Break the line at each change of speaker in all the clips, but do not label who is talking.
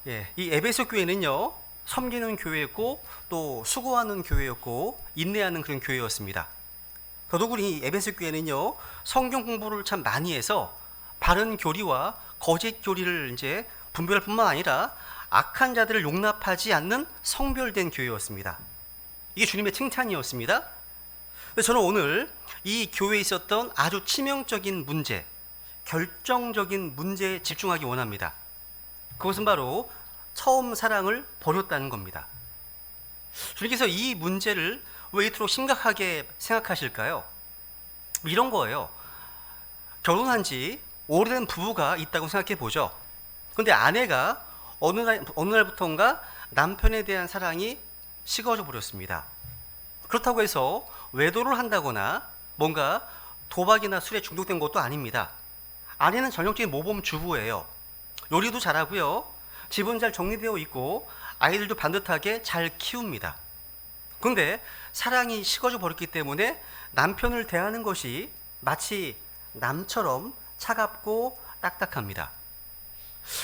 이 에베소 교회는요, 섬기는 교회였고 또 수고하는 교회였고 인내하는 그런 교회였습니다. 더더욱이 이 에베소 교회는요, 성경 공부를 참 많이 해서 바른 교리와 거짓 교리를 이제 분별할 뿐만 아니라 악한 자들을 용납하지 않는 성별된 교회였습니다. 이게 주님의 칭찬이었습니다. 그래서 저는 오늘 이 교회에 있었던 아주 치명적인 문제, 결정적인 문제에 집중하기 원합니다. 그것은 바로 처음 사랑을 버렸다는 겁니다. 주님께서 이 문제를 왜 이토록 심각하게 생각하실까요? 이런 거예요. 결혼한 지 오래된 부부가 있다고 생각해 보죠. 근데 아내가 어느 날부터인가 남편에 대한 사랑이 식어져 버렸습니다. 그렇다고 해서 외도를 한다거나 뭔가 도박이나 술에 중독된 것도 아닙니다. 아내는 전형적인 모범 주부예요. 요리도 잘하고요. 집은 잘 정리되어 있고 아이들도 반듯하게 잘 키웁니다. 그런데 사랑이 식어져 버렸기 때문에 남편을 대하는 것이 마치 남처럼 차갑고 딱딱합니다.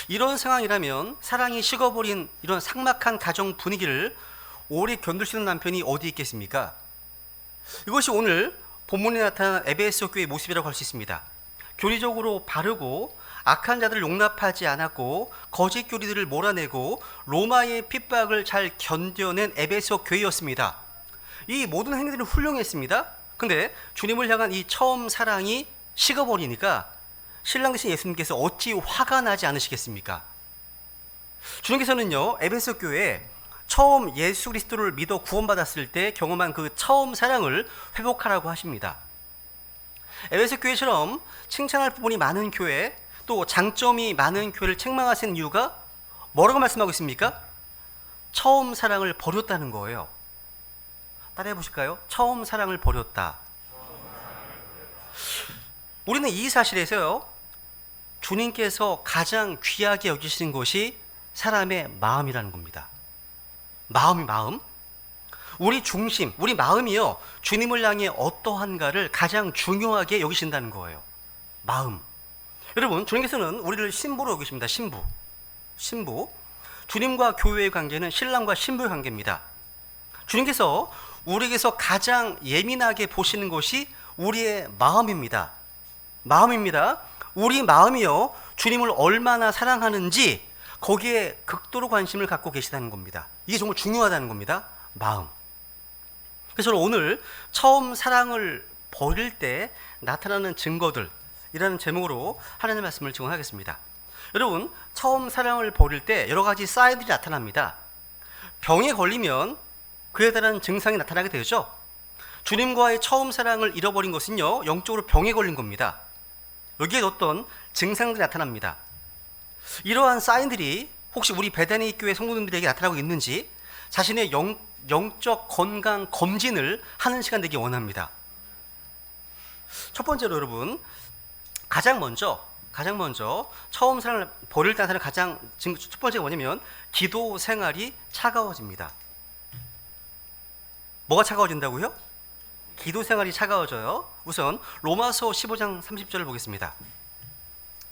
이런 상황이라면 사랑이 식어버린 이런 삭막한 가정 분위기를 오래 견딜 수 있는 남편이 어디 있겠습니까? 이것이 오늘 본문에 나타난 에베소 교회의 모습이라고 할 수 있습니다. 교리적으로 바르고 악한 자들을 용납하지 않았고 거짓 교리들을 몰아내고 로마의 핍박을 잘 견뎌낸 에베소 교회였습니다. 이 모든 행위들은 훌륭했습니다. 근데 주님을 향한 이 처음 사랑이 식어버리니까 신랑 되신 예수님께서 어찌 화가 나지 않으시겠습니까? 주님께서는요, 에베소 교회에 처음 예수 그리스도를 믿어 구원받았을 때 경험한 그 처음 사랑을 회복하라고 하십니다. 에베소 교회처럼 칭찬할 부분이 많은 교회, 또 장점이 많은 교회를 책망하시는 이유가 뭐라고 말씀하고 있습니까? 처음 사랑을 버렸다는 거예요. 따라해 보실까요? 처음 사랑을 버렸다. 우리는 이 사실에서요, 주님께서 가장 귀하게 여기시는 것이 사람의 마음이라는 겁니다. 마음. 우리 중심, 우리 마음이요, 주님을 향해 어떠한가를 가장 중요하게 여기신다는 거예요. 마음. 여러분, 주님께서는 우리를 신부로 여기십니다. 신부. 주님과 교회의 관계는 신랑과 신부의 관계입니다. 주님께서 우리에게서 가장 예민하게 보시는 것이 우리의 마음입니다. 우리 마음이요, 주님을 얼마나 사랑하는지 거기에 극도로 관심을 갖고 계시다는 겁니다. 이게 정말 중요하다는 겁니다. 마음. 그래서 오늘 처음 사랑을 버릴 때 나타나는 증거들이라는 제목으로 하나님의 말씀을 증언하겠습니다. 여러분, 처음 사랑을 버릴 때 여러 가지 사인들이 나타납니다. 병에 걸리면 그에 따른 증상이 나타나게 되죠. 주님과의 처음 사랑을 잃어버린 것은요, 영적으로 병에 걸린 겁니다. 여기에 어떤 증상들이 나타납니다. 이러한 사인들이 혹시 우리 베다니 교회 성도님들에게 나타나고 있는지 자신의 영적 건강 검진을 하는 시간 되기 원합니다. 첫 번째로 여러분, 가장 먼저 처음 사랑을 버릴 때 나타나는 첫 번째가 뭐냐면 기도 생활이 차가워집니다. 뭐가 차가워진다고요? 기도 생활이 차가워져요. 우선 로마서 15장 30절을 보겠습니다.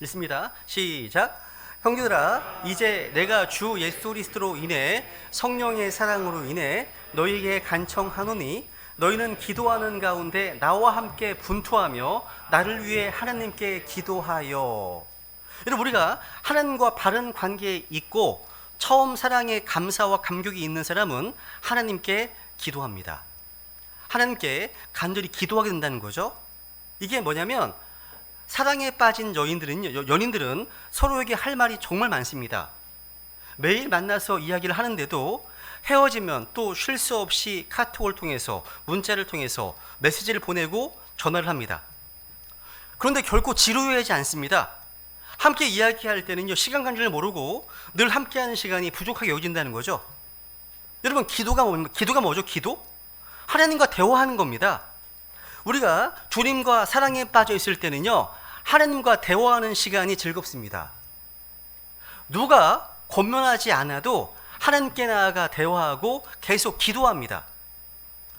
읽습니다. 시작. 형제들아, 이제 내가 주 예수 그리스도로 인해 성령의 사랑으로 인해 너희에게 간청하노니 너희는 기도하는 가운데 나와 함께 분투하며 나를 위해 하나님께 기도하여. 여러분, 우리가 하나님과 바른 관계에 있고 처음 사랑에 감사와 감격이 있는 사람은 하나님께 기도합니다. 하나님께 간절히 기도하게 된다는 거죠. 이게 뭐냐면 사랑에 빠진 연인들은 서로에게 할 말이 정말 많습니다. 매일 만나서 이야기를 하는데도 헤어지면 또 쉴 수 없이 카톡을 통해서, 문자를 통해서 메시지를 보내고 전화를 합니다. 그런데 결코 지루해하지 않습니다. 함께 이야기할 때는요, 시간 가는 줄 모르고 늘 함께하는 시간이 부족하게 여겨진다는 거죠. 여러분, 기도가 뭐죠? 기도? 하나님과 대화하는 겁니다. 우리가 주님과 사랑에 빠져 있을 때는요, 하나님과 대화하는 시간이 즐겁습니다. 누가 권면하지 않아도 하나님께 나아가 대화하고 계속 기도합니다.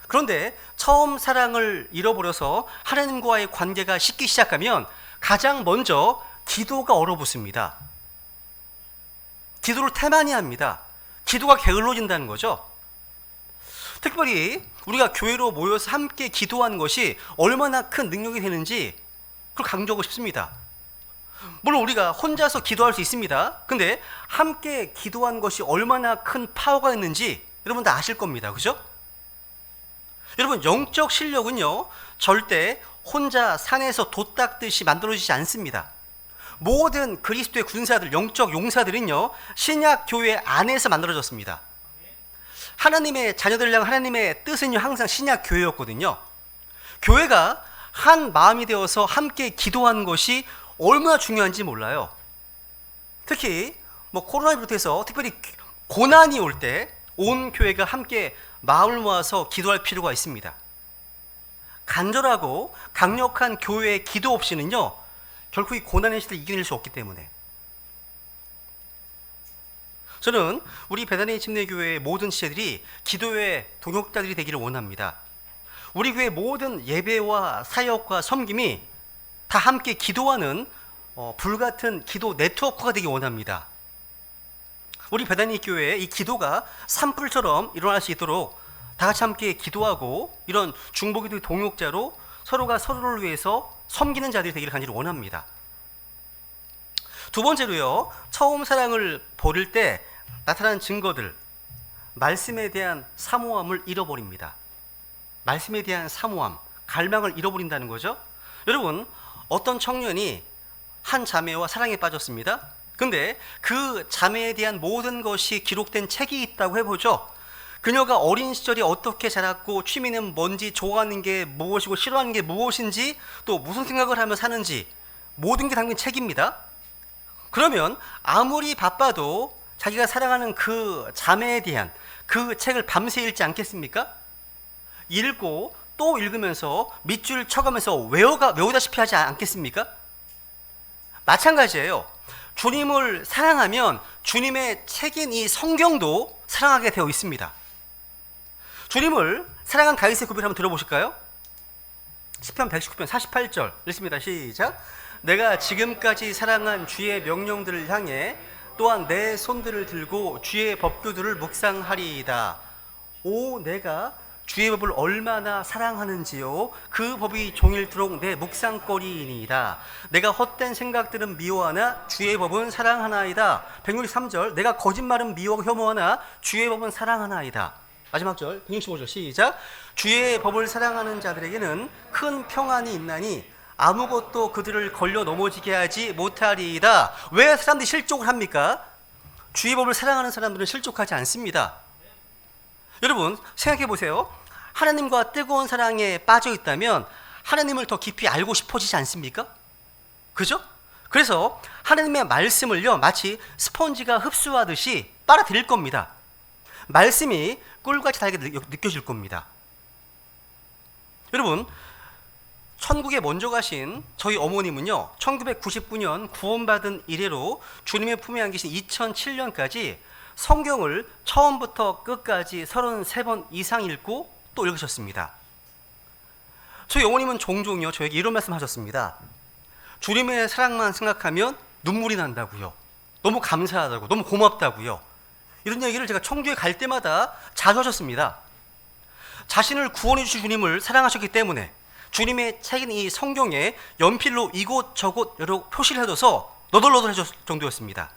그런데 처음 사랑을 잃어버려서 하나님과의 관계가 식기 시작하면 가장 먼저 기도가 얼어붙습니다. 기도를 태만히 합니다. 기도가 게을러진다는 거죠. 특별히 우리가 교회로 모여서 함께 기도하는 것이 얼마나 큰 능력이 되는지 그걸 강조하고 싶습니다. 물론 우리가 혼자서 기도할 수 있습니다. 근데 함께 기도하는 것이 얼마나 큰 파워가 있는지 여러분 다 아실 겁니다. 그죠? 여러분, 영적 실력은요, 절대 혼자 산에서 돛 닦듯이 만들어지지 않습니다. 모든 그리스도의 군사들, 영적 용사들은요, 신약 교회 안에서 만들어졌습니다. 하나님의 자녀들을 향한 하나님의 뜻은요, 항상 신약 교회였거든요. 교회가 한 마음이 되어서 함께 기도하는 것이 얼마나 중요한지 몰라요. 특히 코로나를 비롯해서 특별히 고난이 올 때 온 교회가 함께 마음을 모아서 기도할 필요가 있습니다. 간절하고 강력한 교회의 기도 없이는요, 결코 이 고난의 시대를 이겨낼 수 없기 때문에. 저는 우리 베다니 침례교회의 모든 지체들이 기도의 동역자들이 되기를 원합니다. 우리 교회 모든 예배와 사역과 섬김이 다 함께 기도하는 불같은 기도 네트워크가 되기 원합니다. 우리 베다니 교회의 이 기도가 산불처럼 일어날 수 있도록 다 같이 함께 기도하고 이런 중보기도의 동역자로 서로가 서로를 위해서 섬기는 자들이 되기를 간절히 원합니다. 두 번째로요, 처음 사랑을 버릴 때 나타나는 증거들, 말씀에 대한 사모함을 잃어버립니다. 말씀에 대한 사모함, 갈망을 잃어버린다는 거죠. 여러분, 어떤 청년이 한 자매와 사랑에 빠졌습니다. 근데 그 자매에 대한 모든 것이 기록된 책이 있다고 해보죠. 그녀가 어린 시절에 어떻게 자랐고, 취미는 뭔지, 좋아하는 게 무엇이고 싫어하는 게 무엇인지, 또 무슨 생각을 하며 사는지 모든 게 담긴 책입니다. 그러면 아무리 바빠도 자기가 사랑하는 그 자매에 대한 그 책을 밤새 읽지 않겠습니까? 읽고 또 읽으면서 밑줄 쳐가면서 외우다시피 하지 않겠습니까? 마찬가지예요. 주님을 사랑하면 주님의 책인 이 성경도 사랑하게 되어 있습니다. 주님을 사랑한 다윗의 고백을 한번 들어보실까요? 시편 119편 48절 읽습니다. 시작. 내가 지금까지 사랑한 주의 명령들을 향해 또한 내 손들을 들고 주의 법규들을 묵상하리이다. 오, 내가 주의 법을 얼마나 사랑하는지요. 그 법이 종일토록 내 묵상거리이니이다. 내가 헛된 생각들은 미워하나 주의 법은 사랑하나이다. 163절. 내가 거짓말은 미워하고 혐오하나 주의 법은 사랑하나이다. 마지막 절 165절 시작. 주의 법을 사랑하는 자들에게는 큰 평안이 있나니 아무것도 그들을 걸려 넘어지게 하지 못하리이다. 왜 사람들이 실족을 합니까? 주의 법을 사랑하는 사람들은 실족하지 않습니다. 여러분, 생각해 보세요. 하나님과 뜨거운 사랑에 빠져 있다면 하나님을 더 깊이 알고 싶어지지 않습니까? 그죠? 그래서 하나님의 말씀을요, 마치 스펀지가 흡수하듯이 빨아들일 겁니다. 말씀이 꿀같이 달게 느껴질 겁니다. 여러분, 천국에 먼저 가신 저희 어머님은요, 1999년 구원받은 이래로 주님의 품에 안기신 2007년까지 성경을 처음부터 끝까지 33번 이상 읽고 또 읽으셨습니다. 저희 어머님은 종종요, 저에게 이런 말씀 하셨습니다. 주님의 사랑만 생각하면 눈물이 난다고요. 너무 감사하다고, 너무 고맙다고요. 이런 얘기를 제가 청주에 갈 때마다 자주 하셨습니다. 자신을 구원해 주신 주님을 사랑하셨기 때문에 주님의 책인 이 성경에 연필로 이곳저곳 여러 표시를 해둬서 너덜너덜 해줄 정도였습니다.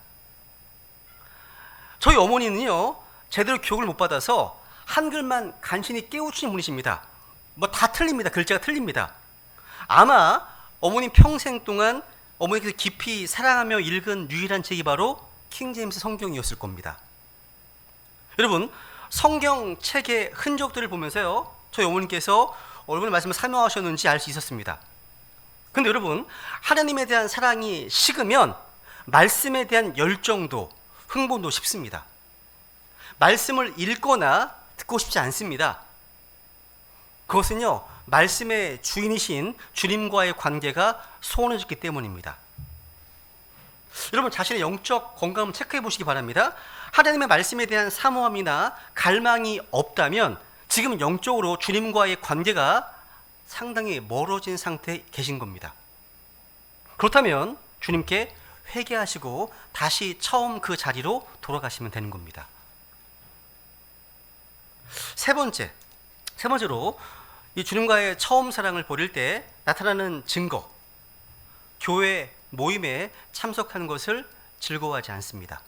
저희 어머니는요, 제대로 교육을 못 받아서 한글만 간신히 깨우치는 분이십니다. 다 틀립니다. 글자가 틀립니다. 아마 어머님 평생 동안 어머니께서 깊이 사랑하며 읽은 유일한 책이 바로 킹제임스 성경이었을 겁니다. 여러분, 성경 책의 흔적들을 보면서요, 저희 어머니께서 얼마나 말씀을 사모하셨는지 알 수 있었습니다. 근데 여러분, 하나님에 대한 사랑이 식으면 말씀에 대한 열정도 흥분도 쉽습니다. 말씀을 읽거나 듣고 싶지 않습니다. 그것은요, 말씀의 주인이신 주님과의 관계가 소원해졌기 때문입니다. 여러분, 자신의 영적 건강을 체크해 보시기 바랍니다. 하나님의 말씀에 대한 사모함이나 갈망이 없다면 지금 영적으로 주님과의 관계가 상당히 멀어진 상태에 계신 겁니다. 그렇다면 주님께 회개하시고 다시 처음 그 자리로 돌아가시면 되는 겁니다. 세 번째로 이 주님과의 처음 사랑을 벌일 때 나타나는 증거, 교회 모임에 참석하는 것을 즐거워하지 않습니다.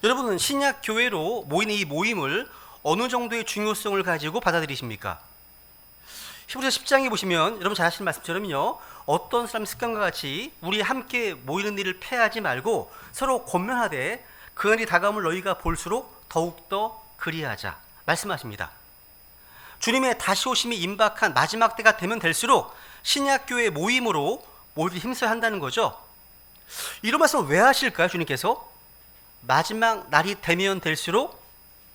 여러분은 신약 교회로 모이는 이 모임을 어느 정도의 중요성을 가지고 받아들이십니까? 히브리서 10장에 보시면 여러분 잘 아시는 말씀처럼요, 어떤 사람 습관과 같이 우리 함께 모이는 일을 폐하지 말고 서로 권면하되 그 날이 다가옴을 너희가 볼수록 더욱더 그리하자 말씀하십니다. 주님의 다시 오심이 임박한 마지막 때가 되면 될수록 신약교회 모임으로 모이기 힘써야 한다는 거죠. 이런 말씀을 왜 하실까요? 주님께서 마지막 날이 되면 될수록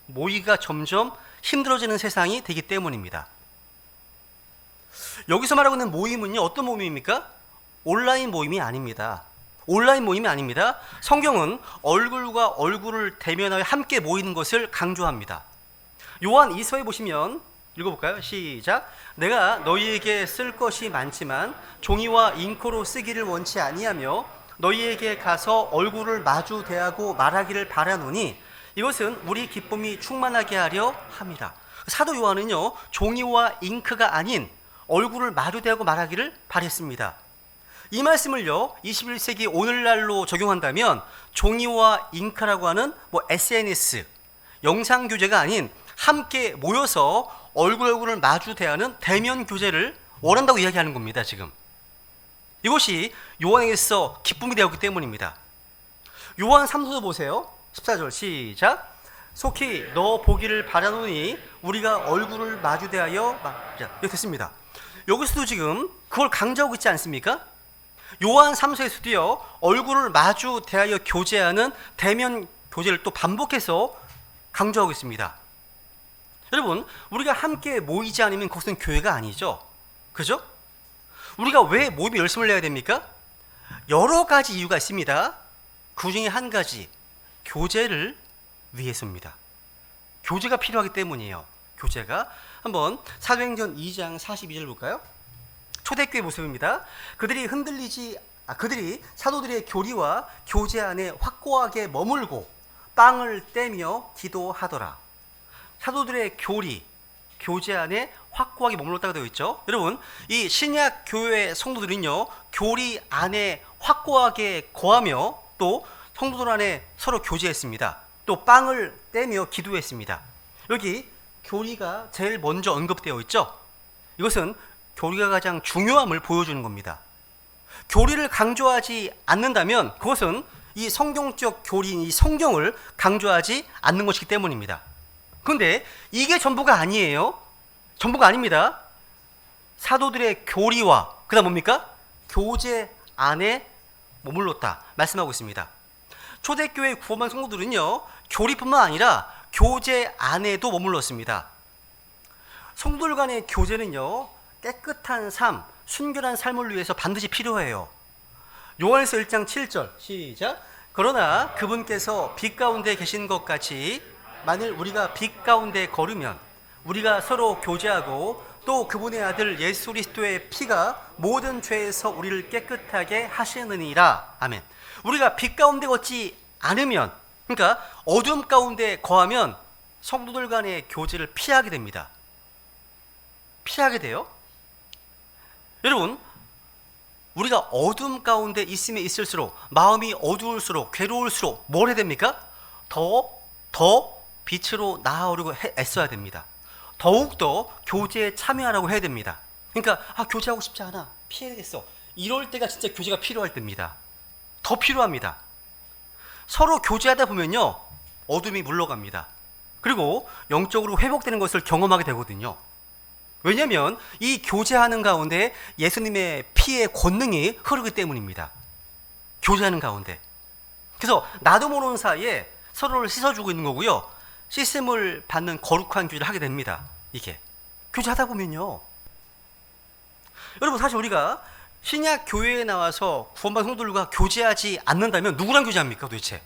모이기가 점점 힘들어지는 세상이 되기 때문입니다. 여기서 말하고 있는 모임은요, 어떤 모임입니까? 온라인 모임이 아닙니다. 온라인 모임이 아닙니다. 성경은 얼굴과 얼굴을 대면하여 함께 모이는 것을 강조합니다. 요한 2서에 보시면 읽어볼까요? 시작. 내가 너희에게 쓸 것이 많지만 종이와 잉크로 쓰기를 원치 아니하며 너희에게 가서 얼굴을 마주 대하고 말하기를 바라노니 이것은 우리 기쁨이 충만하게 하려 함이라. 사도 요한은요, 종이와 잉크가 아닌 얼굴을 마주 대하고 말하기를 바랬습니다. 이 말씀을요, 21세기 오늘날로 적용한다면 종이와 잉크라고 하는 SNS, 영상 교제가 아닌 함께 모여서 얼굴을 마주 대하는 대면 교제를 원한다고 이야기하는 겁니다. 지금 이것이 요한에게서 기쁨이 되었기 때문입니다. 요한 3서 보세요. 14절 시작. 속히 너 보기를 바라노니 우리가 얼굴을 마주 대하여 이렇게 됐습니다. 여기서도 지금 그걸 강조하고 있지 않습니까? 요한 3서에서도요, 얼굴을 마주 대하여 교제하는 대면 교제를 또 반복해서 강조하고 있습니다. 여러분, 우리가 함께 모이지 않으면 그것은 교회가 아니죠. 그죠? 우리가 왜 모임에 열심을 내야 됩니까? 여러 가지 이유가 있습니다. 그 중에 한 가지, 교제를 위해서입니다. 교제가 필요하기 때문이에요. 교제가. 한번 사도행전 2장 42절 볼까요? 초대교회 모습입니다. 그들이 사도들의 교리와 교제 안에 확고하게 머물고 빵을 떼며 기도하더라. 사도들의 교제 안에 확고하게 머물렀다고 되어 있죠. 여러분, 이 신약 교회 성도들은요, 교리 안에 확고하게 거하며 또 성도들 안에 서로 교제했습니다. 또 빵을 떼며 기도했습니다. 여기 교리가 제일 먼저 언급되어 있죠. 이것은 교리가 가장 중요함을 보여주는 겁니다. 교리를 강조하지 않는다면 그것은 이 성경적 교리인 이 성경을 강조하지 않는 것이기 때문입니다. 그런데 이게 전부가 아니에요. 전부가 아닙니다. 사도들의 교리와 그다음 뭡니까? 교제 안에 머물렀다 말씀하고 있습니다. 초대교회 구원받은 성도들은요, 교리뿐만 아니라 교제 안에도 머물렀습니다. 성도들 간의 교제는요, 깨끗한 삶, 순결한 삶을 위해서 반드시 필요해요. 요한에서 1장 7절 시작. 그러나 그분께서 빛 가운데 계신 것 같이 만일 우리가 빛 가운데 걸으면 우리가 서로 교제하고 또 그분의 아들 예수 그리스도의 피가 모든 죄에서 우리를 깨끗하게 하시느니라. 아멘. 우리가 빛 가운데 걷지 않으면, 그러니까 어둠 가운데 거하면 성도들 간의 교제를 피하게 됩니다. 피하게 돼요. 여러분, 우리가 어둠 가운데 있으면 있을수록, 마음이 어두울수록, 괴로울수록 뭘 해야 됩니까? 더 빛으로 나아오려고 애써야 됩니다. 더욱더 교제에 참여하라고 해야 됩니다. 그러니까 교제하고 싶지 않아, 피해야겠어, 이럴 때가 진짜 교제가 필요할 때입니다. 더 필요합니다. 서로 교제하다 보면요, 어둠이 물러갑니다. 그리고 영적으로 회복되는 것을 경험하게 되거든요. 왜냐하면 이 교제하는 가운데 예수님의 피의 권능이 흐르기 때문입니다. 교제하는 가운데. 그래서 나도 모르는 사이에 서로를 씻어주고 있는 거고요, 씻음을 받는 거룩한 교제를 하게 됩니다. 이게 교제하다 보면요, 여러분, 사실 우리가 신약 교회에 나와서 구원받은 성도들과 교제하지 않는다면 누구랑 교제합니까 도대체?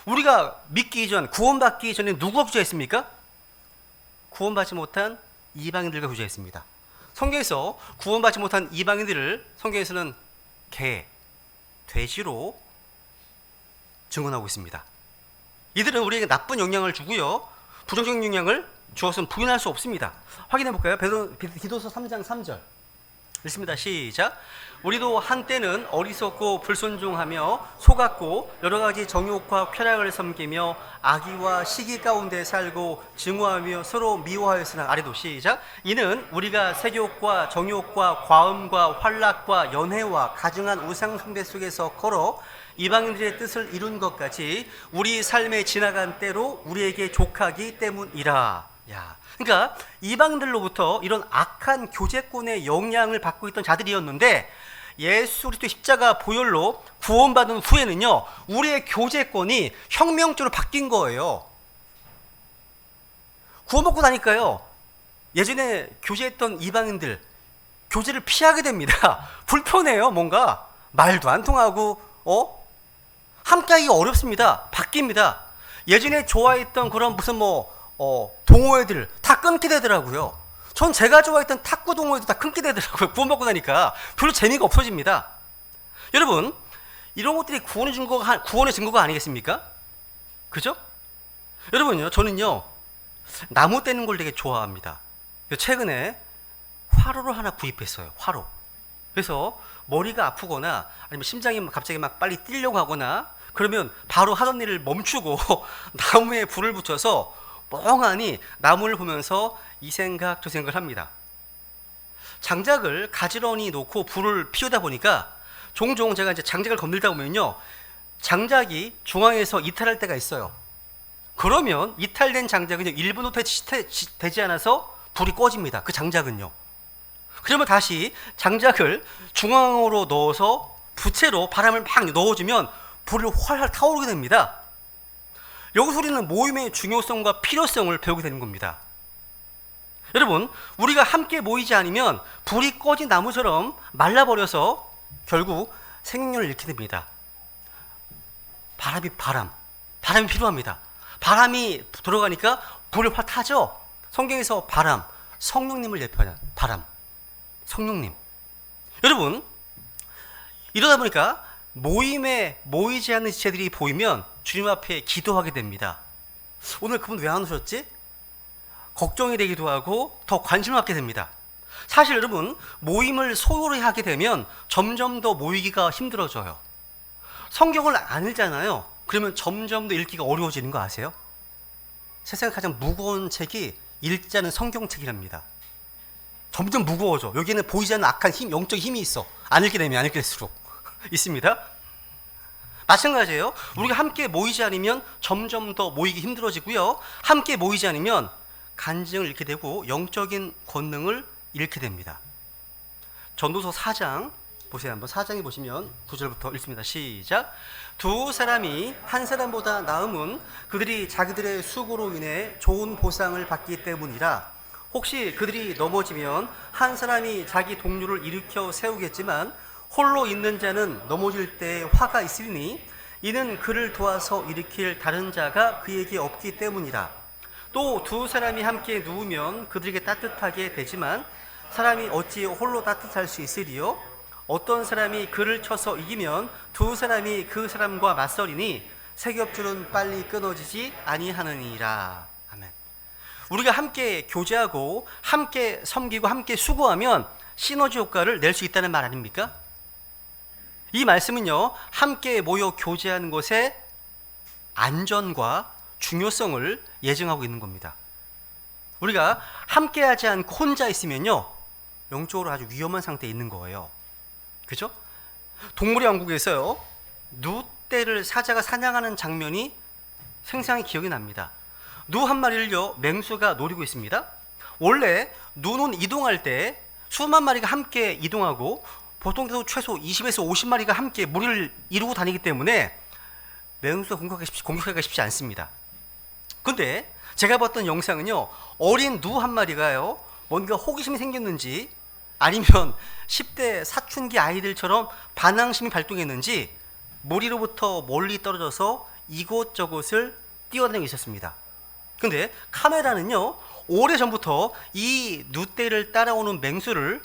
우리가 믿기 전, 구원받기 전에 누구와 교제했습니까? 구원받지 못한 이방인들과 교제했습니다. 성경에서 구원받지 못한 이방인들을 성경에서는 개, 돼지로 증언하고 있습니다. 이들은 우리에게 나쁜 영향을 주고요, 부정적인 영향을 주었으면 부인할 수 없습니다. 확인해 볼까요? 디도서 3장 3절 읽습니다. 시작. 우리도 한때는 어리석고 불순종하며 속았고 여러 가지 정욕과 쾌락을 섬기며 악의와 시기 가운데 살고 증오하며 서로 미워하였으나, 아래도 시작. 이는 우리가 색욕과 정욕과 과음과 활락과 연회와 가증한 우상 숭배 속에서 걸어 이방인들의 뜻을 이룬 것 같이 우리 삶에 지나간 때로 우리에게 족하기 때문이라. 그러니까 이방인들로부터 이런 악한 교제권의 영향을 받고 있던 자들이었는데, 예수 그리스도의 십자가 보혈로 구원받은 후에는요, 우리의 교제권이 혁명적으로 바뀐 거예요. 구원받고 나니까요, 예전에 교제했던 이방인들 교제를 피하게 됩니다. 불편해요. 뭔가 말도 안 통하고 함께하기가 어렵습니다. 바뀝니다. 예전에 좋아했던 그런 무슨 동호회들 다 끊게 되더라고요. 전 제가 좋아했던 탁구 동호회도 다 끊게 되더라고요. 구원받고 나니까 별로 재미가 없어집니다. 여러분, 이런 것들이 구원의 증거가 아니겠습니까? 그죠? 여러분요, 저는요 나무 떼는 걸 되게 좋아합니다. 최근에 화로를 하나 구입했어요. 화로. 그래서 머리가 아프거나 아니면 심장이 갑자기 막 빨리 뛰려고 하거나 그러면 바로 하던 일을 멈추고 나무에 불을 붙여서 멍하니 나무를 보면서 이 생각 저 생각을 합니다. 장작을 가지런히 놓고 불을 피우다 보니까 종종 제가 이제 장작을 건들다 보면요, 장작이 중앙에서 이탈할 때가 있어요. 그러면 이탈된 장작은 1분도 되지 않아서 불이 꺼집니다. 그 장작은요. 그러면 다시 장작을 중앙으로 넣어서 부채로 바람을 막 넣어주면 불이 활활 타오르게 됩니다. 여기서 우리는 모임의 중요성과 필요성을 배우게 되는 겁니다. 여러분, 우리가 함께 모이지 않으면 불이 꺼진 나무처럼 말라버려서 결국 생명력을 잃게 됩니다. 바람이 필요합니다. 바람이 들어가니까 불이 확 타죠. 성경에서 바람, 성령님을 예표하는 바람, 성령님. 여러분, 이러다 보니까 모임에 모이지 않는 지체들이 보이면 주님 앞에 기도하게 됩니다. 오늘 그분 왜 안 오셨지? 걱정이 되기도 하고 더 관심을 갖게 됩니다. 사실 여러분, 모임을 소홀히 하게 되면 점점 더 모이기가 힘들어져요. 성경을 안 읽잖아요. 그러면 점점 더 읽기가 어려워지는 거 아세요? 세상에 가장 무거운 책이 읽지 않은 성경책이랍니다. 점점 무거워져. 여기에는 보이지 않는 악한 힘, 영적 힘이 있어. 안 읽게 되면 안 읽을수록 있습니다. 마찬가지예요. 우리가 함께 모이지 않으면 점점 더 모이기 힘들어지고요, 함께 모이지 않으면 간증을 잃게 되고 영적인 권능을 잃게 됩니다. 전도서 4장 보세요. 한번 4장에 보시면 9절부터 읽습니다. 시작. 두 사람이 한 사람보다 나음은 그들이 자기들의 수고로 인해 좋은 보상을 받기 때문이라. 혹시 그들이 넘어지면 한 사람이 자기 동료를 일으켜 세우겠지만 홀로 있는 자는 넘어질 때 화가 있으니 이는 그를 도와서 일으킬 다른 자가 그에게 없기 때문이라. 또 두 사람이 함께 누우면 그들에게 따뜻하게 되지만 사람이 어찌 홀로 따뜻할 수 있으리요? 어떤 사람이 그를 쳐서 이기면 두 사람이 그 사람과 맞서리니 세겹줄은 빨리 끊어지지 아니하느니라. 아멘. 우리가 함께 교제하고 함께 섬기고 함께 수고하면 시너지 효과를 낼 수 있다는 말 아닙니까? 이 말씀은요, 함께 모여 교제하는 것의 안전과 중요성을 예증하고 있는 겁니다. 우리가 함께하지 않고 혼자 있으면요, 영적으로 아주 위험한 상태에 있는 거예요. 그죠? 동물의 왕국에서요, 누떼를 사자가 사냥하는 장면이 생생히 기억이 납니다. 누 한 마리를요, 맹수가 노리고 있습니다. 원래 누는 이동할 때 수만 마리가 함께 이동하고 보통 최소 20에서 50마리가 함께 무리를 이루고 다니기 때문에 맹수가 공격하기가 쉽지 않습니다. 근데 제가 봤던 영상은요, 어린 누 한 마리가요, 뭔가 호기심이 생겼는지 아니면 10대 사춘기 아이들처럼 반항심이 발동했는지 무리로부터 멀리 떨어져서 이곳저곳을 뛰어다니고 있었습니다. 근데 카메라는요, 오래전부터 이 누떼를 따라오는 맹수를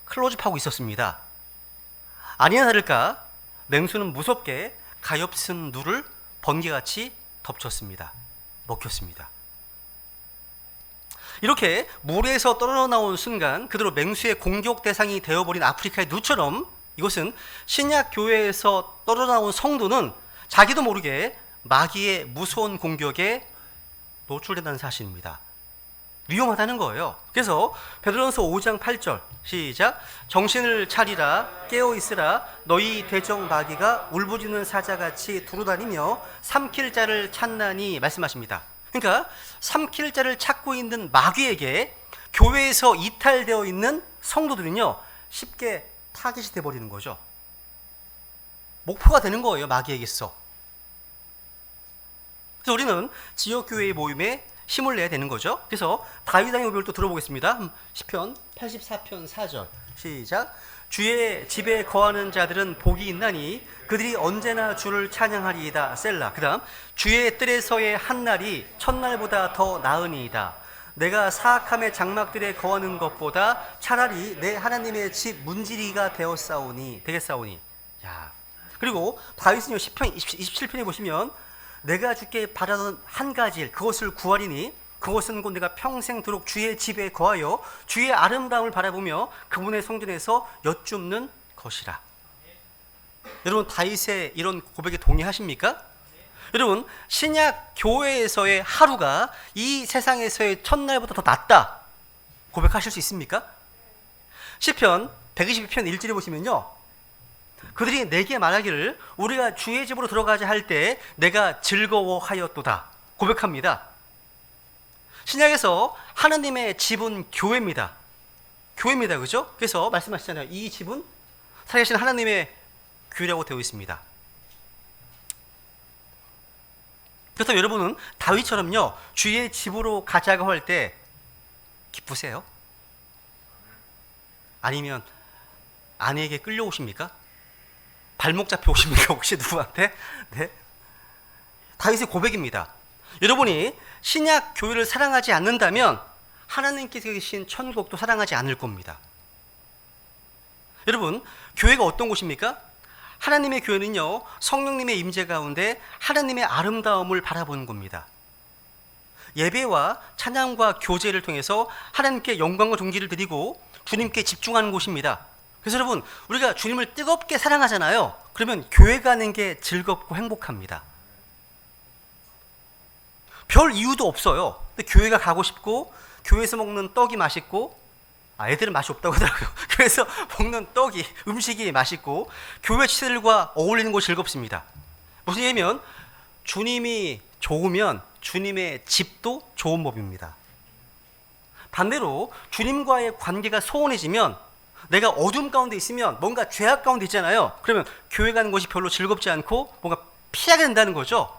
클로즈업하고 있었습니다. 아니나 다를까 맹수는 무섭게 가엾은 누를 번개같이 덮쳤습니다. 먹혔습니다. 이렇게 물에서 떨어져 나온 순간 그대로 맹수의 공격 대상이 되어버린 아프리카의 누처럼 이것은 신약 교회에서 떨어져 나온 성도는 자기도 모르게 마귀의 무서운 공격에 노출된다는 사실입니다. 위험하다는 거예요. 그래서 베드로전서 5장 8절 시작. 정신을 차리라 깨어 있으라 너희 대적 마귀가 울부짖는 사자같이 두루다니며 삼킬 자를 찾나니 말씀하십니다. 그러니까 삼킬 자를 찾고 있는 마귀에게 교회에서 이탈되어 있는 성도들은요 쉽게 타깃이 되어버리는 거죠. 목표가 되는 거예요, 마귀에게서. 그래서 우리는 지역교회의 모임에 힘을 내야 되는 거죠. 그래서 다윗왕의 고백을 또 들어보겠습니다. 시편 84편 4절 시작. 주의 집에 거하는 자들은 복이 있나니 그들이 언제나 주를 찬양하리이다. 셀라. 그 다음 주의 뜰에서의 한날이 첫날보다 더 나으니이다. 내가 사악함의 장막들에 거하는 것보다 차라리 내 하나님의 집 문지리가 되겠사오니. 야. 그리고 다윗은요 시편 27편에 보시면 내가 주께 바라던 한 가지 일 그것을 구하리니 그것은 곧 내가 평생도록 주의 집에 거하여 주의 아름다움을 바라보며 그분의 성전에서 여쭙는 것이라. 여러분 다윗의 이런 고백에 동의하십니까? 여러분 신약 교회에서의 하루가 이 세상에서의 첫날보다 더 낫다 고백하실 수 있습니까? 시편 122편 1절에 보시면요 그들이 내게 말하기를 우리가 주의 집으로 들어가자 할 때 내가 즐거워하였도다 고백합니다. 신약에서 하나님의 집은 교회입니다. 교회입니다. 그죠? 그래서 말씀하시잖아요. 이 집은 살아계신 하나님의 교회라고 되어 있습니다. 그렇다면 여러분은 다윗처럼요 주의 집으로 가자고 할 때 기쁘세요? 아니면 아내에게 끌려오십니까? 발목 잡혀 오십니까? 혹시 누구한테? 네. 다윗의 고백입니다. 여러분이 신약 교회를 사랑하지 않는다면 하나님께서 계신 천국도 사랑하지 않을 겁니다. 여러분, 교회가 어떤 곳입니까? 하나님의 교회는요, 성령님의 임재 가운데 하나님의 아름다움을 바라보는 겁니다. 예배와 찬양과 교제를 통해서 하나님께 영광과 존귀를 드리고 주님께 집중하는 곳입니다. 그래서 여러분 우리가 주님을 뜨겁게 사랑하잖아요. 그러면 교회 가는 게 즐겁고 행복합니다. 별 이유도 없어요. 근데 교회가 가고 싶고 교회에서 먹는 떡이 맛있고 애들은 맛이 없다고 하더라고요. 그래서 먹는 떡이 음식이 맛있고 교회 시들과 어울리는 거 즐겁습니다. 무슨 얘기냐면 주님이 좋으면 주님의 집도 좋은 법입니다. 반대로 주님과의 관계가 소원해지면 내가 어둠 가운데 있으면 뭔가 죄악 가운데 있잖아요. 그러면 교회 가는 것이 별로 즐겁지 않고 뭔가 피하게 된다는 거죠.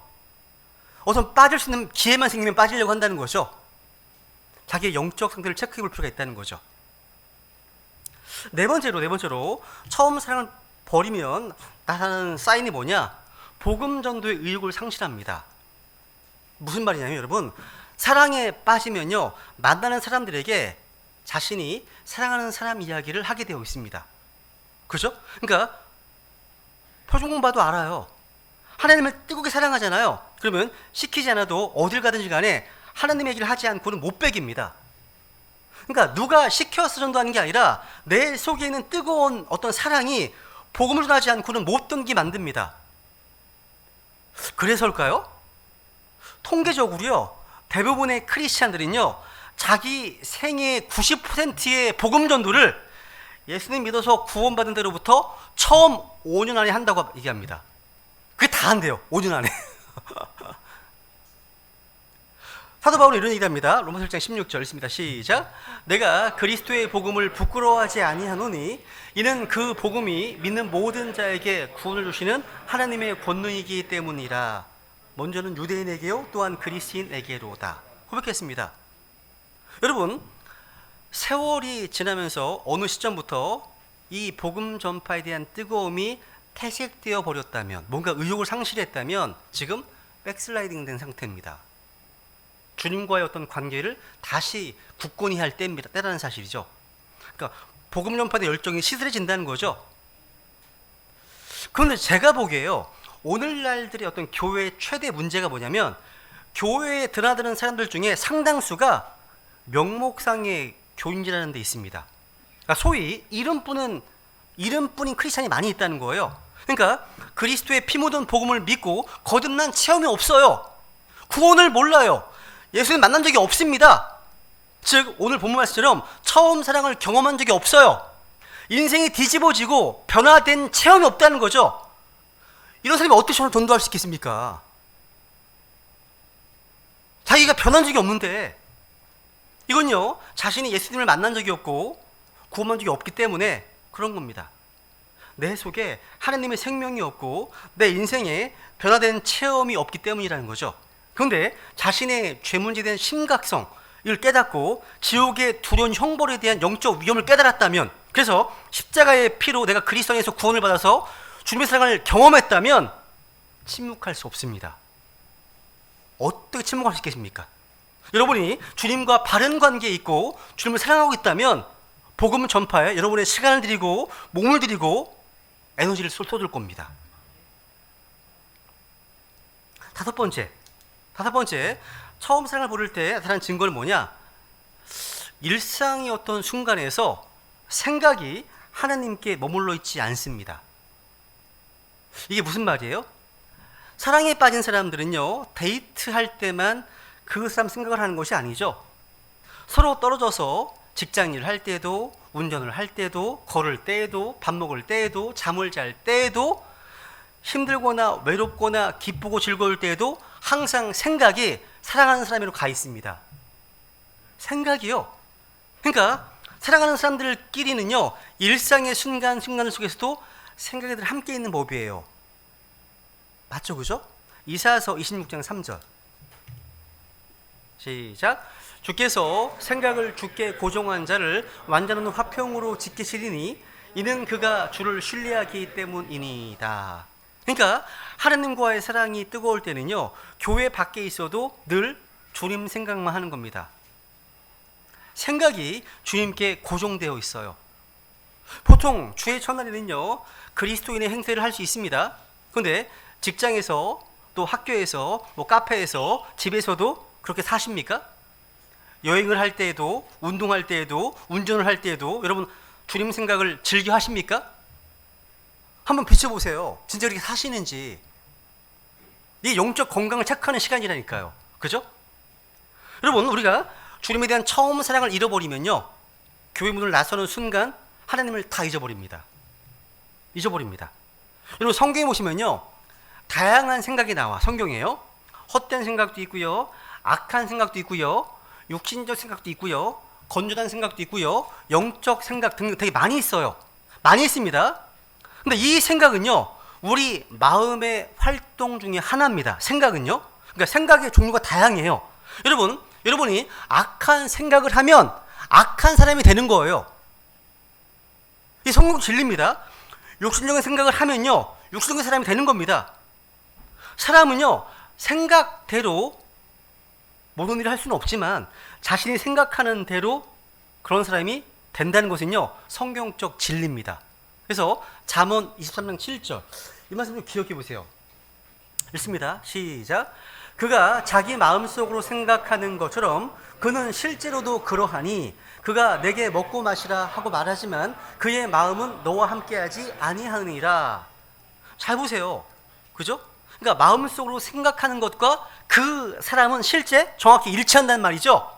어떤 빠질 수 있는 기회만 생기면 빠지려고 한다는 거죠. 자기의 영적 상태를 체크해 볼 필요가 있다는 거죠. 네 번째로 처음 사랑을 버리면 나타나는 사인이 뭐냐? 복음 전도의 의욕을 상실합니다. 무슨 말이냐면 여러분 사랑에 빠지면요 만나는 사람들에게 자신이 사랑하는 사람 이야기를 하게 되어 있습니다. 그죠? 그러니까 표정 봐도 알아요. 하나님을 뜨겁게 사랑하잖아요. 그러면 시키지 않아도 어딜 가든지 간에 하나님 얘기를 하지 않고는 못 베깁니다. 그러니까 누가 시켜서 전도하는 게 아니라 내 속에 있는 뜨거운 어떤 사랑이 복음을 전하지 않고는 못 듣게 만듭니다. 그래서일까요? 통계적으로요 대부분의 크리스찬들은요 자기 생애의 90%의 복음 전도를 예수님 믿어서 구원받은 데로부터 처음 5년 안에 한다고 얘기합니다. 그게 다 한대요. 5년 안에. 사도 바울은 이런 얘기합니다. 로마서 1장 16절 읽습니다. 시작. 내가 그리스도의 복음을 부끄러워하지 아니하노니 이는 그 복음이 믿는 모든 자에게 구원을 주시는 하나님의 권능이기 때문이라. 먼저는 유대인에게요 또한 그리스인에게로다. 고백했습니다. 여러분 세월이 지나면서 어느 시점부터 이 복음 전파에 대한 뜨거움이 퇴색되어 버렸다면 뭔가 의욕을 상실했다면 지금 백슬라이딩 된 상태입니다. 주님과의 어떤 관계를 다시 굳건히 할 때라는 사실이죠. 그러니까 복음 전파의 열정이 시들해진다는 거죠. 그런데 제가 보기에요, 오늘날들의 어떤 교회의 최대 문제가 뭐냐면, 교회에 드나드는 사람들 중에 상당수가 명목상의 교인이라는 데 있습니다. 그러니까 소위 이름뿐인 크리스찬이 많이 있다는 거예요. 그러니까 그리스도의 피 묻은 복음을 믿고 거듭난 체험이 없어요. 구원을 몰라요. 예수님 만난 적이 없습니다. 즉 오늘 본문 말씀처럼 처음 사랑을 경험한 적이 없어요. 인생이 뒤집어지고 변화된 체험이 없다는 거죠. 이런 사람이 어떻게 저를 전도할 수 있겠습니까? 자기가 변한 적이 없는데, 이건요 자신이 예수님을 만난 적이 없고 구원한 적이 없기 때문에 그런 겁니다. 내 속에 하나님의 생명이 없고 내 인생에 변화된 체험이 없기 때문이라는 거죠. 그런데 자신의 죄 문제에 대한 심각성, 이걸 깨닫고 지옥의 두려운 형벌에 대한 영적 위험을 깨달았다면, 그래서 십자가의 피로 내가 그리스도 안에서 구원을 받아서 주님의 사랑을 경험했다면 침묵할 수 없습니다. 어떻게 침묵할 수 있겠습니까? 여러분이 주님과 바른 관계에 있고 주님을 사랑하고 있다면 복음 전파에 여러분의 시간을 드리고 몸을 드리고 에너지를 쏟을 겁니다. 다섯 번째, 처음 사랑을 모를 때 나타난 증거는 뭐냐? 일상의 어떤 순간에서 생각이 하나님께 머물러 있지 않습니다. 이게 무슨 말이에요? 사랑에 빠진 사람들은요, 데이트할 때만 그 사람 생각을 하는 것이 아니죠. 서로 떨어져서 직장일을 할 때도, 운전을 할 때도, 걸을 때에도, 밥 먹을 때에도, 잠을 잘 때에도, 힘들거나 외롭거나 기쁘고 즐거울 때에도 항상 생각이 사랑하는 사람으로 가 있습니다. 생각이요. 그러니까 사랑하는 사람들끼리는요, 일상의 순간 속에서도 생각이 늘 함께 있는 법이에요. 맞죠, 그죠? 이사야서 26장 3절 시작. 주께서 생각을 주께 고정한 자를 완전한 화평으로 지키시리니 이는 그가 주를 신뢰하기 때문이니이다. 그러니까 하나님과의 사랑이 뜨거울 때는요, 교회 밖에 있어도 늘 주님 생각만 하는 겁니다. 생각이 주님께 고정되어 있어요. 보통 주의 첫날에는요, 그리스도인의 행세를 할 수 있습니다. 그런데 직장에서, 또 학교에서, 뭐 카페에서, 집에서도 그렇게 사십니까? 여행을 할 때에도, 운동할 때에도, 운전을 할 때에도 여러분 주님 생각을 즐겨 하십니까? 한번 비춰보세요. 진짜 그렇게 사시는지. 이게 영적 건강을 체크하는 시간이라니까요. 그죠? 여러분, 우리가 주님에 대한 처음 사랑을 잃어버리면요, 교회 문을 나서는 순간 하나님을 다 잊어버립니다. 여러분, 성경에 보시면요, 다양한 생각이 나와. 성경에요. 헛된 생각도 있고요, 악한 생각도 있고요, 육신적 생각도 있고요, 건조한 생각도 있고요, 영적 생각 등등 되게 많이 있어요. 많이 있습니다. 근데 이 생각은요, 우리 마음의 활동 중에 하나입니다. 생각은요. 그러니까 생각의 종류가 다양해요. 여러분이 악한 생각을 하면 악한 사람이 되는 거예요. 이 성경 진리입니다. 육신적인 생각을 하면요, 육신적인 사람이 되는 겁니다. 사람은요, 생각대로 모든 일을 할 수는 없지만 자신이 생각하는 대로 그런 사람이 된다는 것은요, 성경적 진리입니다. 그래서 잠언 23장 7절, 이 말씀 좀 기억해 보세요. 읽습니다. 시작. 그가 자기 마음속으로 생각하는 것처럼 그는 실제로도 그러하니 그가 내게 먹고 마시라 하고 말하지만 그의 마음은 너와 함께하지 아니하느니라. 잘 보세요. 그죠? 그러니까 마음속으로 생각하는 것과 그 사람은 실제 정확히 일치한다는 말이죠.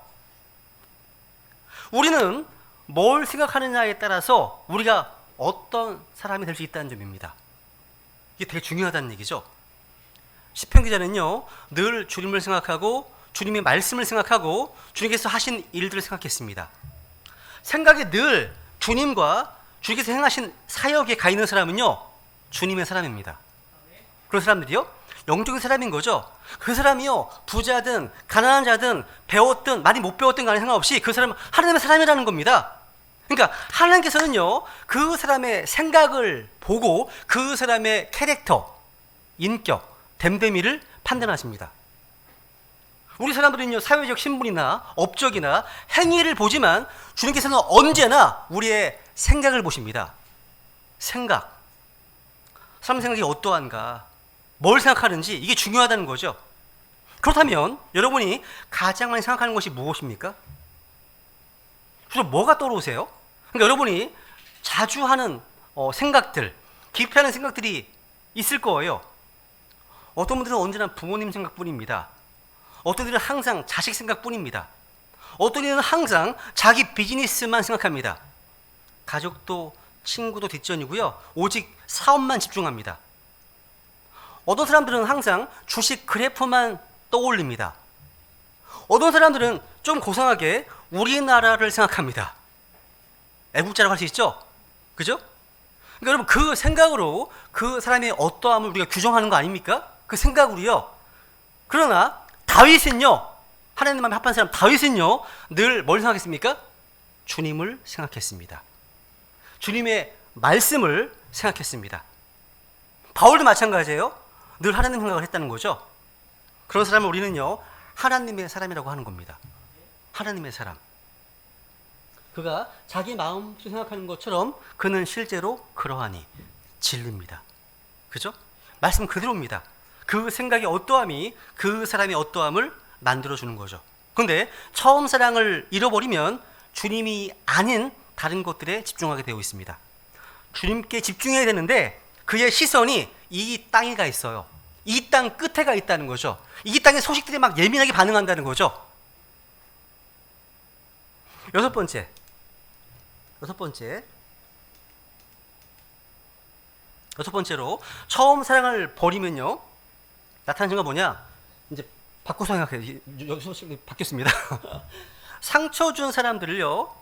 우리는 뭘 생각하느냐에 따라서 우리가 어떤 사람이 될 수 있다는 점입니다. 이게 되게 중요하다는 얘기죠. 시편 기자는요, 늘 주님을 생각하고 주님의 말씀을 생각하고 주님께서 하신 일들을 생각했습니다. 생각이 늘 주님과 주님께서 행하신 사역에 가 있는 사람은요, 주님의 사람입니다. 그런 사람들이요, 영적인 사람인 거죠. 그 사람이요, 부자든 가난한 자든 배웠든 많이 못 배웠든 간에 상관없이 그 사람은 하나님의 사람이라는 겁니다. 그러니까 하나님께서는요, 그 사람의 생각을 보고 그 사람의 캐릭터, 인격, 됨됨이를 판단하십니다. 우리 사람들은요, 사회적 신분이나 업적이나 행위를 보지만 주님께서는 언제나 우리의 생각을 보십니다. 생각. 사람 생각이 어떠한가, 뭘 생각하는지 이게 중요하다는 거죠. 그렇다면 여러분이 가장 많이 생각하는 것이 무엇입니까? 주로 뭐가 떠오르세요? 그러니까 여러분이 자주 하는 생각들, 기피하는 생각들이 있을 거예요. 어떤 분들은 언제나 부모님 생각뿐입니다. 어떤 분들은 항상 자식 생각뿐입니다. 어떤 분들은 항상 자기 비즈니스만 생각합니다. 가족도 친구도 뒷전이고요. 오직 사업만 집중합니다. 어떤 사람들은 항상 주식 그래프만 떠올립니다. 어떤 사람들은 좀 고상하게 우리나라를 생각합니다. 애국자라고 할 수 있죠? 그죠? 그러니까 여러분 그 생각으로 그 사람의 어떠함을 우리가 규정하는 거 아닙니까? 그 생각으로요. 그러나 다윗은요, 하나님만 합한 사람 다윗은요, 늘 뭘 생각했습니까? 주님을 생각했습니다. 주님의 말씀을 생각했습니다. 바울도 마찬가지예요. 늘 하나님 생각을 했다는 거죠. 그런 사람을 우리는요, 하나님의 사람이라고 하는 겁니다. 하나님의 사람. 그가 자기 마음으로 생각하는 것처럼 그는 실제로 그러하니 진리입니다. 그죠? 말씀 그대로입니다. 그 생각의 어떠함이 그 사람의 어떠함을 만들어주는 거죠. 그런데 처음 사랑을 잃어버리면 주님이 아닌 다른 것들에 집중하게 되어 있습니다. 주님께 집중해야 되는데 그의 시선이 이 땅에 가 있어요. 이 땅 끝에 가 있다는 거죠. 이 땅의 소식들이 막 예민하게 반응한다는 거죠. 여섯 번째로 처음 사랑을 버리면요, 나타나는 증거가 뭐냐? 이제 바꿔서 생각해요. 여기서 바뀌었습니다. 상처 준 사람들을요,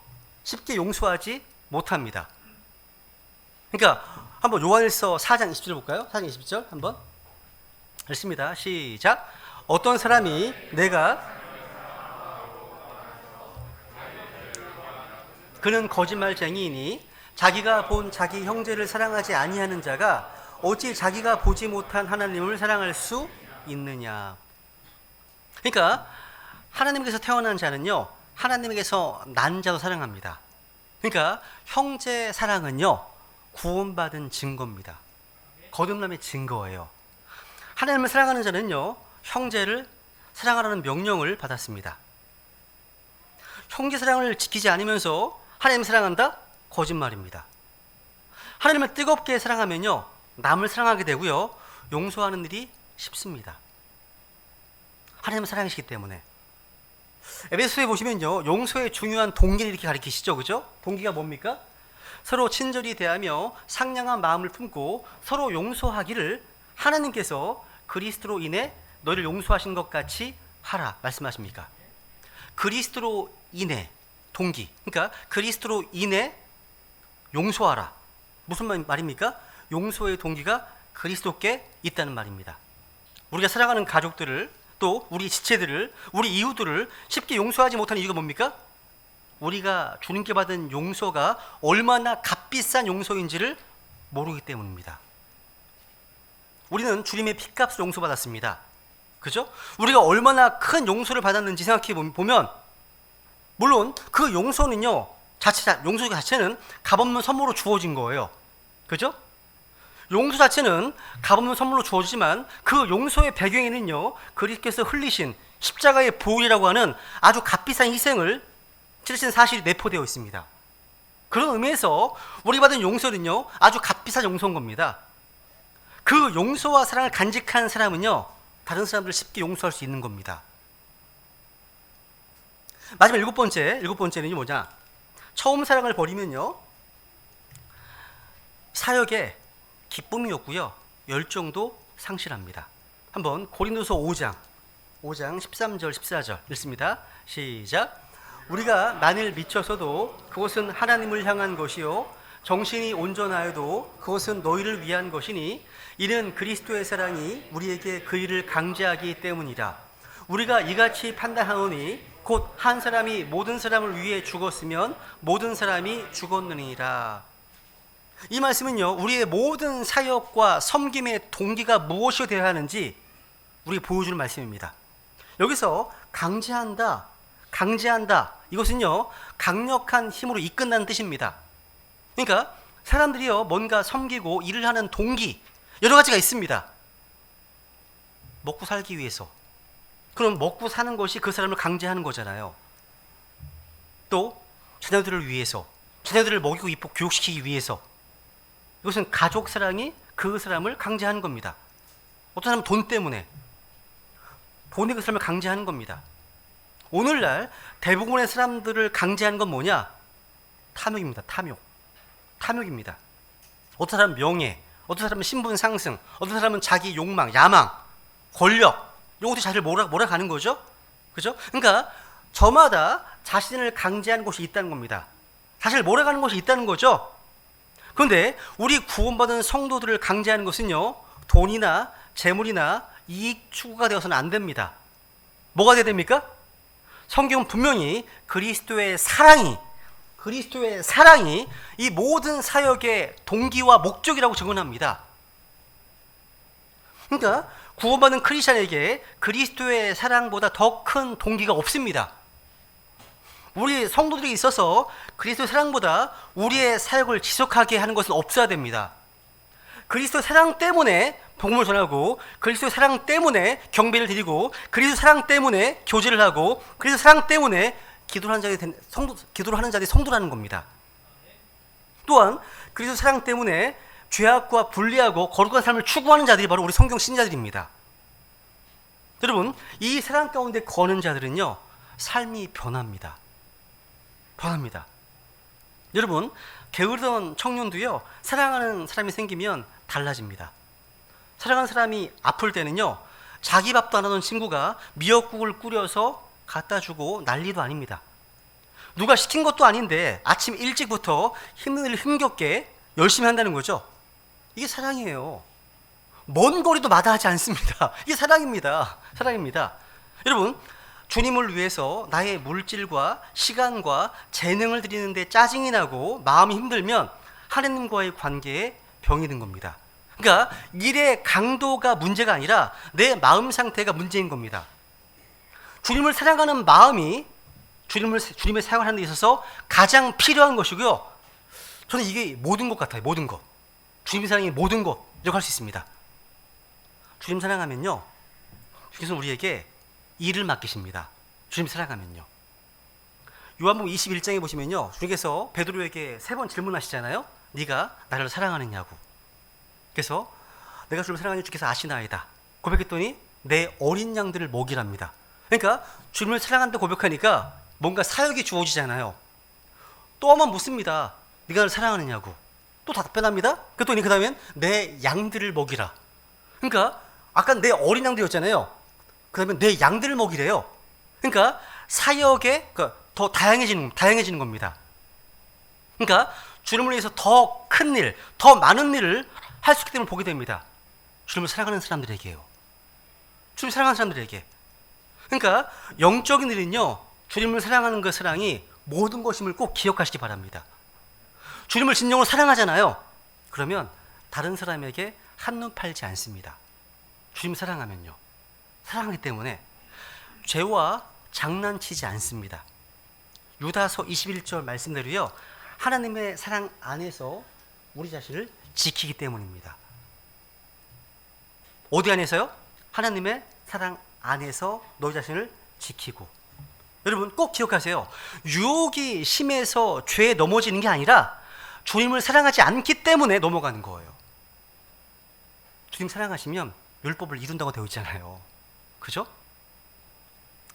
쉽게 용서하지 못합니다. 그러니까 한번 요한일서 4장 20절 볼까요? 4장 20절 한번 읽습니다. 시작. 어떤 사람이 내가 그는 거짓말쟁이이니 자기가 본 자기 형제를 사랑하지 아니하는 자가 어찌 자기가 보지 못한 하나님을 사랑할 수 있느냐. 그러니까 하나님께서 태어난 자는요, 하나님에게서 난 자도 사랑합니다. 그러니까 형제 사랑은요, 구원받은 증거입니다. 거듭남의 증거예요. 하나님을 사랑하는 자는요, 형제를 사랑하라는 명령을 받았습니다. 형제 사랑을 지키지 않으면서 하나님을 사랑한다? 거짓말입니다. 하나님을 뜨겁게 사랑하면요, 남을 사랑하게 되고요, 용서하는 일이 쉽습니다. 하나님을 사랑하시기 때문에. 에베소서에 보시면요, 용서의 중요한 동기를 이렇게 가리키시죠, 그죠? 동기가 뭡니까? 서로 친절히 대하며 상냥한 마음을 품고 서로 용서하기를 하나님께서 그리스도로 인해 너희를 용서하신 것 같이 하라 말씀하십니까? 그리스도로 인해 동기, 그러니까 그리스도로 인해 용서하라. 무슨 말입니까? 용서의 동기가 그리스도께 있다는 말입니다. 우리가 사랑하는 가족들을, 또 우리 지체들을, 우리 이웃들을 쉽게 용서하지 못하는 이유가 뭡니까? 우리가 주님께 받은 용서가 얼마나 값비싼 용서인지를 모르기 때문입니다. 우리는 주님의 피값을 용서받았습니다. 그죠? 우리가 얼마나 큰 용서를 받았는지 생각해 보면, 물론 그 용서는요, 용서 자체는 값없는 선물로 주어진 거예요. 그죠? 용서 자체는 값없는 선물로 주어지지만 그 용서의 배경에는요, 그리스도께서 흘리신 십자가의 보혈이라고 하는 아주 값비싼 희생을 치르신 사실이 내포되어 있습니다. 그런 의미에서 우리 받은 용서는요, 아주 값비싼 용서인 겁니다. 그 용서와 사랑을 간직한 사람은요, 다른 사람들을 쉽게 용서할 수 있는 겁니다. 마지막 일곱 번째는요 뭐냐? 처음 사랑을 버리면요, 사역에 기쁨이 없고요, 열정도 상실합니다. 한번 고린도서 5장 13절 14절 읽습니다. 시작. 우리가 만일 미쳐서도 그것은 하나님을 향한 것이요 정신이 온전하여도 그것은 너희를 위한 것이니 이는 그리스도의 사랑이 우리에게 그 일을 강제하기 때문이라. 우리가 이같이 판단하노니 곧 한 사람이 모든 사람을 위해 죽었으면 모든 사람이 죽었느니라. 이 말씀은요, 우리의 모든 사역과 섬김의 동기가 무엇이 되어야 하는지 우리에게 보여주는 말씀입니다. 여기서 강제한다, 이것은요, 강력한 힘으로 이끈다는 뜻입니다. 그러니까 사람들이요, 뭔가 섬기고 일을 하는 동기, 여러 가지가 있습니다. 먹고 살기 위해서. 그럼 먹고 사는 것이 그 사람을 강제하는 거잖아요. 또 자녀들을 위해서, 자녀들을 먹이고 이쁘 교육시키기 위해서. 이것은 가족 사랑이 그 사람을 강제하는 겁니다. 어떤 사람은 돈 때문에, 돈이 그 사람을 강제하는 겁니다. 오늘날 대부분의 사람들을 강제하는 건 뭐냐? 탐욕입니다. 탐욕입니다. 어떤 사람은 명예, 어떤 사람은 신분 상승, 어떤 사람은 자기 욕망, 야망, 권력, 이것도 자기를 몰아가는 거죠. 그죠? 그러니까 저마다 자신을 강제하는 곳이 있다는 겁니다. 자신을 몰아가는 곳이 있다는 거죠. 그런데 우리 구원받은 성도들을 강제하는 것은요, 돈이나 재물이나 이익 추구가 되어서는 안 됩니다. 뭐가 돼야 됩니까? 성경은 분명히 그리스도의 사랑이 이 모든 사역의 동기와 목적이라고 증언합니다. 그러니까 구원받은 크리스찬에게 그리스도의 사랑보다 더 큰 동기가 없습니다. 우리 성도들이 있어서 그리스도의 사랑보다 우리의 사역을 지속하게 하는 것은 없어야 됩니다. 그리스도의 사랑 때문에 복음을 전하고, 그리스도의 사랑 때문에 경배를 드리고, 그리스도의 사랑 때문에 교제를 하고, 그리스도의 사랑 때문에 기도를 하는 자들이 성도라는 겁니다. 또한 그리스도의 사랑 때문에 죄악과 분리하고 거룩한 삶을 추구하는 자들이 바로 우리 성경 신자들입니다. 여러분, 이 사랑 가운데 거는 자들은요, 삶이 변합니다. 여러분, 게으르던 청년도요, 사랑하는 사람이 생기면 달라집니다. 사랑하는 사람이 아플 때는요, 자기 밥도 안 하던 친구가 미역국을 끓여서 갖다 주고 난리도 아닙니다. 누가 시킨 것도 아닌데 아침 일찍부터 힘겹게 열심히 한다는 거죠. 이게 사랑이에요. 먼 거리도 마다하지 않습니다. 이게 사랑입니다. 여러분, 주님을 위해서 나의 물질과 시간과 재능을 드리는데 짜증이 나고 마음이 힘들면 하나님과의 관계에 병이 든 겁니다. 그러니까 일의 강도가 문제가 아니라 내 마음 상태가 문제인 겁니다. 주님을 사랑하는 마음이 주님의 사랑을 하는 데 있어서 가장 필요한 것이고요. 저는 이게 모든 것 같아요. 모든 것. 주님 사랑이 모든 것 이라고 할 수 있습니다. 주님 사랑하면요, 주님께서 우리에게 일을 맡기십니다. 주님 사랑하면요. 요한복음 21장에 보시면요, 주님께서 베드로에게 3번 질문하시잖아요. 네가 나를 사랑하느냐고. 그래서 내가 주님을 사랑하는 주께서 아시나이다 고백했더니 내 어린 양들을 먹이랍니다. 그러니까 주님을 사랑한다 고백하니까 뭔가 사역이 주어지잖아요. 또 한번 묻습니다. 네가 나를 사랑하느냐고. 또 답변합니다. 그랬더니 그 다음엔 내 양들을 먹이라. 그러니까 아까 내 어린 양들이었잖아요. 그 다음에 내 양들을 먹이래요. 그러니까 사역에 더 다양해지는 겁니다. 그러니까 주님을 위해서 더 큰 일, 더 많은 일을 할 수 있기 때문에 보게 됩니다. 주님을 사랑하는 사람들에게요. 주님을 사랑하는 사람들에게. 그러니까 영적인 일은요, 주님을 사랑하는 그 사랑이 모든 것임을 꼭 기억하시기 바랍니다. 주님을 진정으로 사랑하잖아요. 그러면 다른 사람에게 한눈 팔지 않습니다. 주님 사랑하면요. 사랑하기 때문에 죄와 장난치지 않습니다. 유다서 21절 말씀대로요, 하나님의 사랑 안에서 우리 자신을 지키기 때문입니다. 어디 안에서요? 하나님의 사랑 안에서 너희 자신을 지키고. 여러분 꼭 기억하세요. 유혹이 심해서 죄에 넘어지는 게 아니라 주님을 사랑하지 않기 때문에 넘어가는 거예요. 주님 사랑하시면 율법을 이룬다고 되어 있잖아요. 그죠?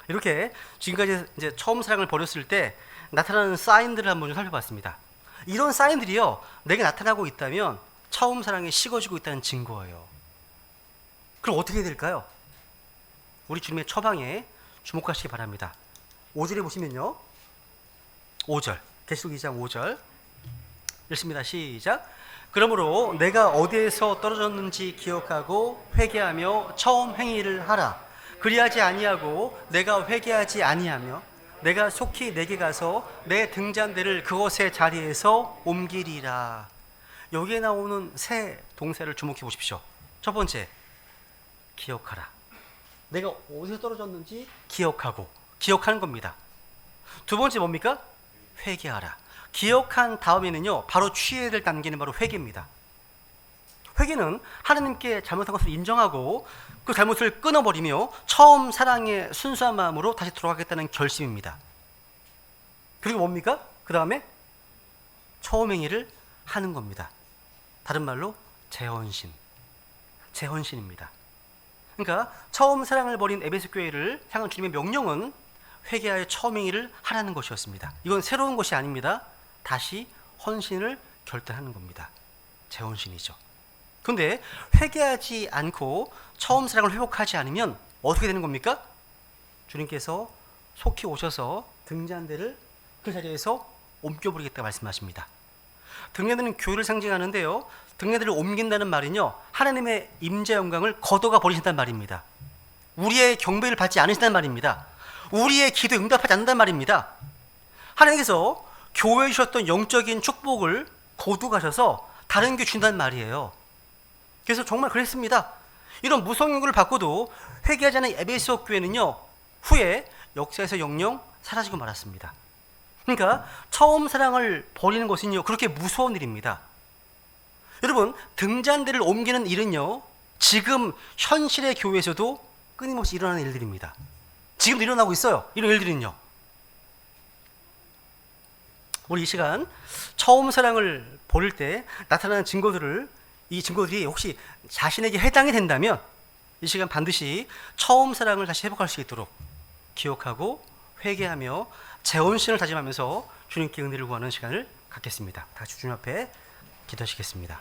이렇게 지금까지 이제 처음 사랑을 버렸을 때 나타나는 사인들을 한번 좀 살펴봤습니다. 이런 사인들이요, 내게 나타나고 있다면 처음 사랑이 식어지고 있다는 증거예요. 그럼 어떻게 해야 될까요? 우리 주님의 처방에 주목하시기 바랍니다. 5절에 보시면요, 5절, 계시록 2장 5절 읽습니다. 시작. 그러므로 내가 어디에서 떨어졌는지 기억하고 회개하며 처음 행위를 하라. 그리하지 아니하고 내가 회개하지 아니하며 내가 속히 내게 가서 내 등잔대를 그것의 자리에서 옮기리라. 여기에 나오는 세 동사를 주목해 보십시오. 첫 번째, 기억하라. 내가 어디서 떨어졌는지 기억하는 겁니다. 두 번째 뭡니까? 회개하라. 기억한 다음에는요, 바로 취해야 될 단계는 바로 회개입니다. 회개는 하나님께 잘못한 것을 인정하고 그 잘못을 끊어버리며 처음 사랑의 순수한 마음으로 다시 돌아가겠다는 결심입니다. 그리고 뭡니까? 그 다음에 처음 행위를 하는 겁니다. 다른 말로 재헌신. 재헌신입니다. 그러니까 처음 사랑을 버린 에베소 교회를 향한 주님의 명령은 회개하여 처음 행위를 하라는 것이었습니다. 이건 새로운 것이 아닙니다. 다시 헌신을 결단하는 겁니다. 재헌신이죠. 그런데 회개하지 않고 처음 사랑을 회복하지 않으면 어떻게 되는 겁니까? 주님께서 속히 오셔서 등잔대를 그 자리에서 옮겨버리겠다고 말씀하십니다. 등잔대는 교회를 상징하는데요, 등잔대를 옮긴다는 말은요, 하나님의 임재 영광을 걷어가 버리신다는 말입니다. 우리의 경배를 받지 않으신다는 말입니다. 우리의 기도 응답하지 않는다는 말입니다. 하나님께서 교회에 주셨던 영적인 축복을 거두 가셔서 다른 교회 준다는 말이에요. 그래서 정말 그랬습니다. 이런 무서운 연구를 받고도 회개하지 않은 에베소 교회는요, 후에 역사에서 영영 사라지고 말았습니다. 그러니까 처음 사랑을 버리는 것은요, 그렇게 무서운 일입니다. 여러분, 등잔대를 옮기는 일은요, 지금 현실의 교회에서도 끊임없이 일어나는 일들입니다. 지금도 일어나고 있어요. 이런 일들은요. 우리 이 시간 처음 사랑을 버릴 때 나타나는 증거들을, 이 증거들이 혹시 자신에게 해당이 된다면 이 시간 반드시 처음 사랑을 다시 회복할 수 있도록 기억하고 회개하며 재헌신을 다짐하면서 주님께 은혜를 구하는 시간을 갖겠습니다. 다 같이 주님 앞에 기도하시겠습니다.